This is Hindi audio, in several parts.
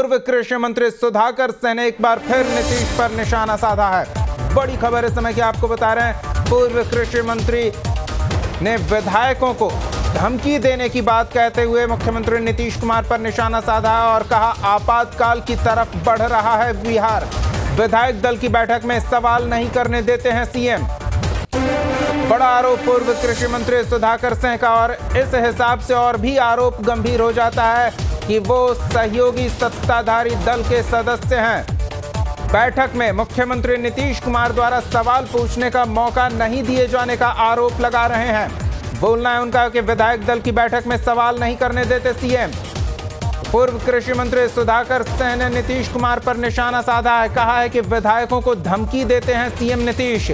पूर्व कृषि मंत्री सुधाकर सिंह ने एक बार फिर नीतीश पर निशाना साधा है। बड़ी खबर इस समय की आपको बता रहे हैं। पूर्व कृषि मंत्री ने विधायकों को धमकी देने की बात कहते हुए मुख्यमंत्री नीतीश कुमार पर निशाना साधा और कहा आपातकाल की तरफ बढ़ रहा है बिहार। विधायक दल की बैठक में सवाल नहीं करने देते हैं सीएम। बड़ा आरोप पूर्व कृषि मंत्री सुधाकर सिंह का और इस हिसाब से और भी आरोप गंभीर हो जाता है कि वो सहयोगी सत्ताधारी दल के सदस्य हैं। बैठक में मुख्यमंत्री नीतीश कुमार द्वारा सवाल पूछने का मौका नहीं दिए जाने का आरोप लगा रहे हैं। बोलना है उनका कि विधायक दल की बैठक में सवाल नहीं करने देते सीएम। पूर्व कृषि मंत्री सुधाकर सिंह ने नीतीश कुमार पर निशाना साधा है। कहा है कि विधायकों को धमकी देते हैं सीएम नीतीश।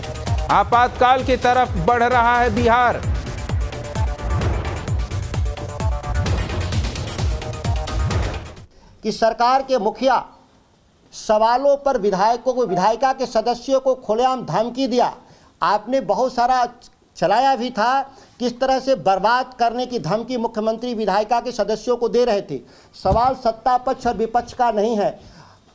आपातकाल की तरफ बढ़ रहा है बिहार। कि सरकार के मुखिया सवालों पर विधायकों को, विधायिका के सदस्यों को खुलेआम धमकी दिया। आपने बहुत सारा चलाया भी था, किस तरह से बर्बाद करने की धमकी मुख्यमंत्री विधायिका के सदस्यों को दे रहे थे। सवाल सत्ता पक्ष और विपक्ष का नहीं है।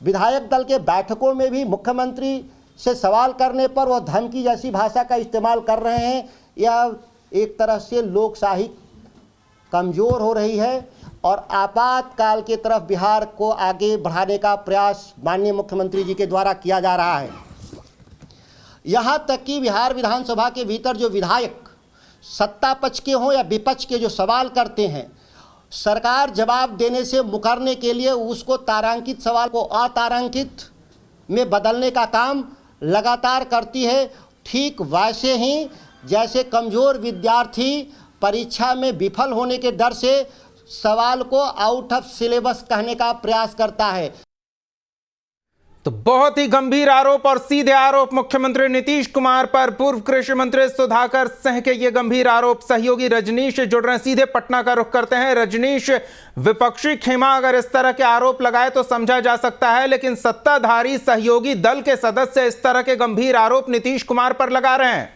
विधायक दल के बैठकों में भी मुख्यमंत्री से सवाल करने पर वह धमकी जैसी भाषा का इस्तेमाल कर रहे हैं। यह एक तरह से लोकशाही कमज़ोर हो रही है और आपातकाल की तरफ बिहार को आगे बढ़ाने का प्रयास माननीय मुख्यमंत्री जी के द्वारा किया जा रहा है। यहाँ तक कि बिहार विधानसभा के भीतर जो विधायक सत्ता पक्ष के हों या विपक्ष के जो सवाल करते हैं, सरकार जवाब देने से मुकरने के लिए उसको तारांकित सवाल को अतारांकित में बदलने का काम लगातार करती है। ठीक वैसे ही जैसे कमज़ोर विद्यार्थी परीक्षा में विफल होने के डर से सवाल को आउट ऑफ सिलेबस कहने का प्रयास करता है। तो बहुत ही गंभीर आरोप और सीधे आरोप मुख्यमंत्री नीतीश कुमार पर पूर्व कृषि मंत्री सुधाकर सिंह के ये गंभीर आरोप। सहयोगी रजनीश जुड़ रहे हैं, सीधे पटना का रुख करते हैं। रजनीश, विपक्षी खेमा अगर इस तरह के आरोप लगाए तो समझा जा सकता है, लेकिन सत्ताधारी सहयोगी दल के सदस्य इस तरह के गंभीर आरोप नीतीश कुमार पर लगा रहे हैं।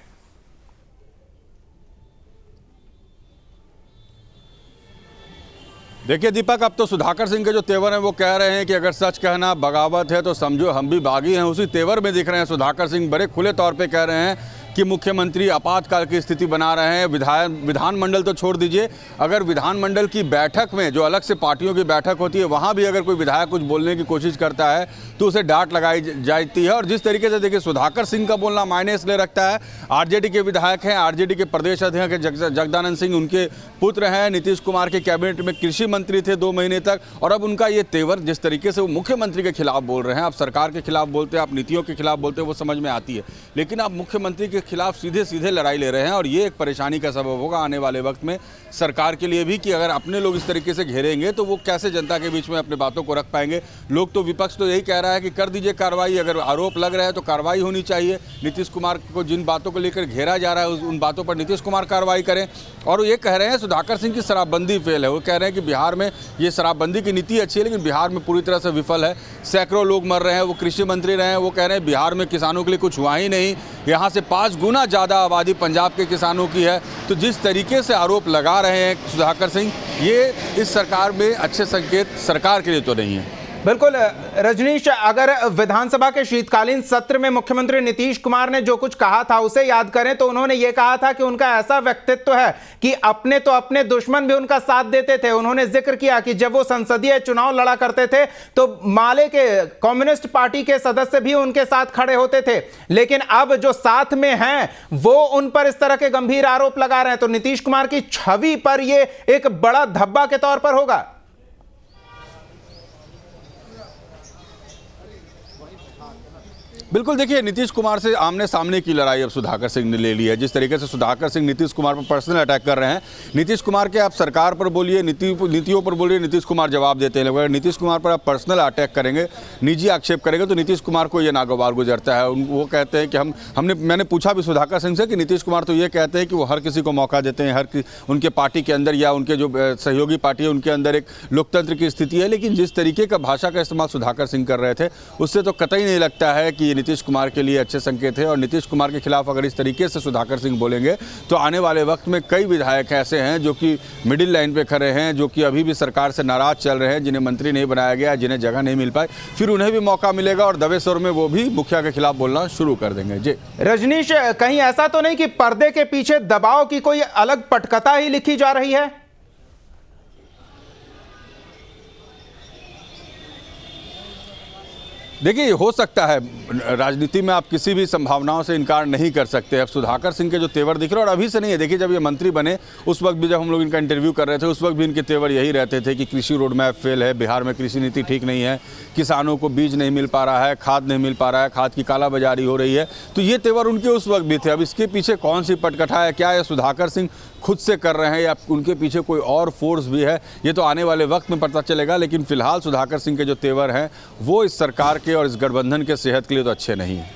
देखिए दीपक, अब तो सुधाकर सिंह के जो तेवर हैं वो कह रहे हैं कि अगर सच कहना बगावत है तो समझो हम भी बागी हैं। उसी तेवर में दिख रहे हैं सुधाकर सिंह। बड़े खुले तौर पे कह रहे हैं कि मुख्यमंत्री आपातकाल की स्थिति बना रहे हैं। विधानमंडल तो छोड़ दीजिए, अगर विधानमंडल की बैठक में जो अलग से पार्टियों की बैठक होती है वहाँ भी अगर कोई विधायक कुछ बोलने की कोशिश करता है तो उसे डांट लगाई जाती है। और जिस तरीके से देखिए सुधाकर सिंह का बोलना मायने इसलिए रखता है, आरजेडी के विधायक हैं, आरजेडी के प्रदेश अध्यक्ष जगदानंद सिंह उनके पुत्र हैं, नीतीश कुमार के कैबिनेट में कृषि मंत्री थे 2 महीने तक। और अब उनका ये तेवर, जिस तरीके से वो मुख्यमंत्री के खिलाफ बोल रहे हैं, आप सरकार के खिलाफ बोलते हैं, आप नीतियों के खिलाफ बोलते हैं, वो समझ में आती है, लेकिन आप मुख्यमंत्री के खिलाफ सीधे सीधे लड़ाई ले रहे हैं। और ये एक परेशानी का सबब होगा आने वाले वक्त में सरकार के लिए भी कि अगर अपने लोग इस तरीके से घेरेंगे तो वो कैसे जनता के बीच में अपने बातों को रख पाएंगे। लोग तो, विपक्ष तो यही कह रहा है कि कर दीजिए कार्रवाई, अगर आरोप लग रहा है तो कार्रवाई होनी चाहिए। नीतीश कुमार को जिन बातों को लेकर घेरा जा रहा है उन बातों पर नीतीश कुमार कार्रवाई करें। और ये कह रहे हैं सुधाकर सिंह की शराबबंदी फेल है। वो कह रहे हैं कि बिहार में ये शराबबंदी की नीति अच्छी है लेकिन बिहार में पूरी तरह से विफल है। सैकड़ों लोग मर रहे हैं, वो कृषि मंत्री रहे हैं, वो कह रहे हैं बिहार में किसानों के लिए कुछ हुआ ही नहीं। यहाँ से 5 गुना ज़्यादा आबादी पंजाब के किसानों की है। तो जिस तरीके से आरोप लगा रहे हैं सुधाकर सिंह, ये इस सरकार में अच्छे संकेत सरकार के लिए तो नहीं है। बिल्कुल रजनीश, अगर विधानसभा के शीतकालीन सत्र में मुख्यमंत्री नीतीश कुमार ने जो कुछ कहा था उसे याद करें तो उन्होंने ये कहा था कि उनका ऐसा व्यक्तित्व है कि अपने तो अपने दुश्मन भी उनका साथ देते थे। उन्होंने जिक्र किया कि जब वो संसदीय चुनाव लड़ा करते थे तो माले के कम्युनिस्ट पार्टी के सदस्य भी उनके साथ खड़े होते थे, लेकिन अब जो साथ में हैं वो उन पर इस तरह के गंभीर आरोप लगा रहे हैं। तो नीतीश कुमार की छवि पर यह एक बड़ा धब्बा के तौर पर होगा। बिल्कुल, देखिए नीतीश कुमार से आमने सामने की लड़ाई अब सुधाकर सिंह ने ले ली है। जिस तरीके से सुधाकर सिंह नीतीश कुमार पर पर्सनल अटैक कर रहे हैं, नीतीश कुमार के आप सरकार पर बोलिए, नीतियों पर बोलिए, नीतीश कुमार जवाब देते हैं। अगर नीतीश कुमार पर आप पर्सनल अटैक करेंगे, निजी आक्षेप करेंगे तो नीतीश कुमार को ये नागवार गुजरता है। वो कहते हैं कि मैंने पूछा भी सुधाकर सिंह से कि नीतीश कुमार तो ये कहते हैं कि वो हर किसी को मौका देते हैं, उनके पार्टी के अंदर या उनके जो सहयोगी पार्टी है उनके अंदर एक लोकतंत्र की स्थिति है। लेकिन जिस तरीके का भाषा का इस्तेमाल सुधाकर सिंह कर रहे थे उससे तो कतई नहीं लगता है कि नीतीश कुमार के लिए अच्छे संकेत है। और नीतीश कुमार के खिलाफ अगर इस तरीके से सुधाकर सिंह बोलेंगे तो आने वाले वक्त में कई विधायक ऐसे हैं जो कि मिडिल लाइन पे खड़े हैं, जो कि अभी भी सरकार से नाराज चल रहे हैं, जिन्हें मंत्री नहीं बनाया गया, जिन्हें जगह नहीं मिल पाई, फिर उन्हें भी मौका मिलेगा और दबे स्वर में वो भी मुखिया के खिलाफ बोलना शुरू कर देंगे। जी रजनीश, कहीं ऐसा तो नहीं कि पर्दे के पीछे दबाव की कोई अलग पटकथा ही लिखी जा रही है? देखिए, हो सकता है, राजनीति में आप किसी भी संभावनाओं से इनकार नहीं कर सकते। अब सुधाकर सिंह के जो तेवर दिख रहे हैं, और अभी से नहीं है, देखिए जब ये मंत्री बने उस वक्त भी जब हम लोग इनका इंटरव्यू कर रहे थे उस वक्त भी इनके तेवर यही रहते थे कि कृषि रोड मैप फेल है, बिहार में कृषि नीति ठीक नहीं है, किसानों को बीज नहीं मिल पा रहा है, खाद नहीं मिल पा रहा है, खाद की कालाबाजारी हो रही है। तो ये तेवर उनके उस वक्त भी थे। अब इसके पीछे कौन सी पटकथा है, क्या ये सुधाकर सिंह खुद से कर रहे हैं या उनके पीछे कोई और फोर्स भी है, ये तो आने वाले वक्त में पता चलेगा। लेकिन फिलहाल सुधाकर सिंह के जो तेवर हैं वो इस सरकार के और इस गठबंधन के सेहत के लिए तो अच्छे नहीं हैं।